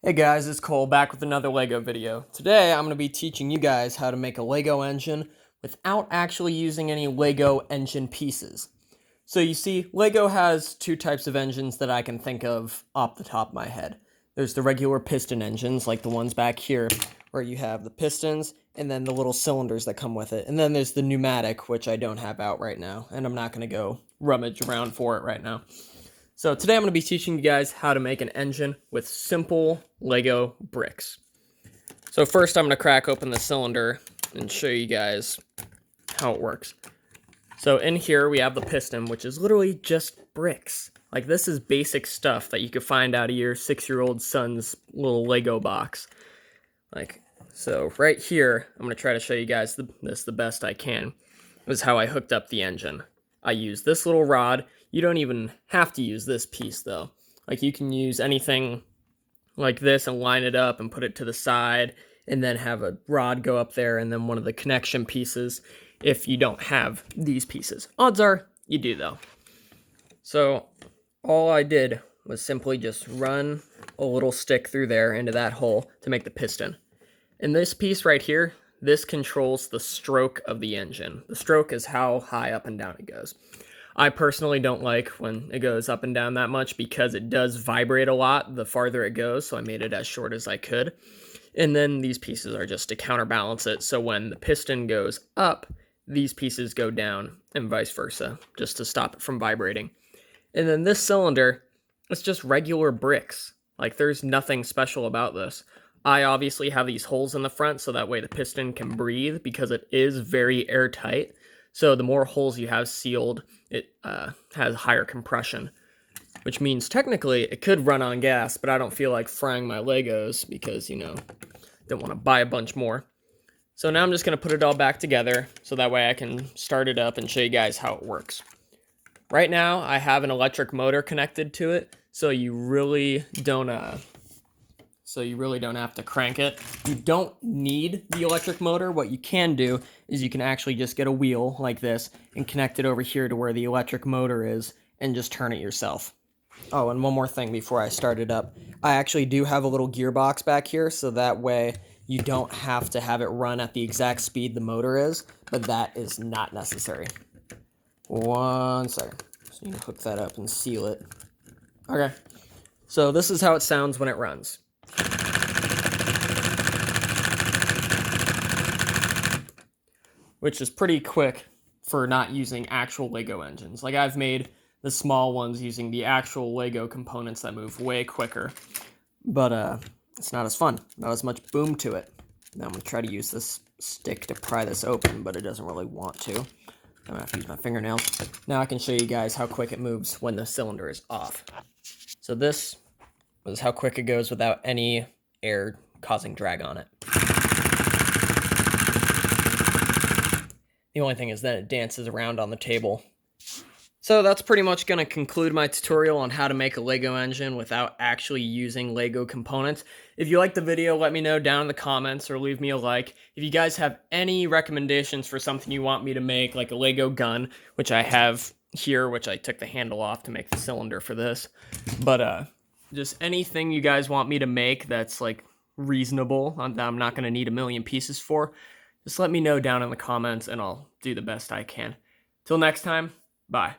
Hey guys, it's Cole back with another LEGO video. Today I'm going to be teaching you guys how to make a LEGO engine without actually using any LEGO engine pieces. So you see, LEGO has two types of engines that I can think of off the top of my head. There's the regular piston engines, like the ones back here, where you have the pistons and then the little cylinders that come with it. And then there's the pneumatic, which I don't have out right now, and I'm not going to go rummage around for it right now. So today I'm going to be teaching you guys how to make an engine with simple LEGO bricks. So first I'm going to crack open the cylinder and show you guys how it works. So in here we have the piston, which is literally just bricks. Like, this is basic stuff that you could find out of your 6-year-old son's little LEGO box. So right here, I'm going to try to show you guys this the best I can. This is how I hooked up the engine. I use this little rod. You don't even have to use this piece though. Like, you can use anything like this and line it up and put it to the side and then have a rod go up there and then one of the connection pieces if you don't have these pieces. Odds are you do though. So all I did was simply just run a little stick through there into that hole to make the piston. And this piece right here, this controls the stroke of the engine. The stroke is how high up and down it goes. I personally don't like when it goes up and down that much because it does vibrate a lot the farther it goes, so I made it as short as I could. And then these pieces are just to counterbalance it, so when the piston goes up, these pieces go down and vice versa, just to stop it from vibrating. And then this cylinder, it's just regular bricks. Like, there's nothing special about this. I obviously have these holes in the front so that way the piston can breathe because it is very airtight. So the more holes you have sealed, it has higher compression, which means technically it could run on gas, but I don't feel like frying my Legos because, don't want to buy a bunch more. So now I'm just going to put it all back together so that way I can start it up and show you guys how it works. Right now I have an electric motor connected to it, so you really don't have to crank it. You don't need the electric motor. What you can do is you can actually just get a wheel like this and connect it over here to where the electric motor is and just turn it yourself. Oh, and one more thing before I start it up. I actually do have a little gearbox back here, so that way you don't have to have it run at the exact speed the motor is, but that is not necessary. One second. Just need to hook that up and seal it. Okay. So this is how it sounds when it runs. Which is pretty quick for not using actual LEGO engines. Like, I've made the small ones using the actual LEGO components that move way quicker. But it's not as fun. Not as much boom to it. Now I'm going to try to use this stick to pry this open, but it doesn't really want to. I'm going to have to use my fingernails. Now I can show you guys how quick it moves when the cylinder is off. So this is how quick it goes without any air causing drag on it. The only thing is that it dances around on the table. So that's pretty much going to conclude my tutorial on how to make a LEGO engine without actually using LEGO components. If you liked the video, let me know down in the comments or leave me a like. If you guys have any recommendations for something you want me to make, like a LEGO gun, which I have here, which I took the handle off to make the cylinder for this. But just anything you guys want me to make that's like reasonable, that I'm not going to need a million pieces for, just let me know down in the comments and I'll do the best I can. Till next time, bye.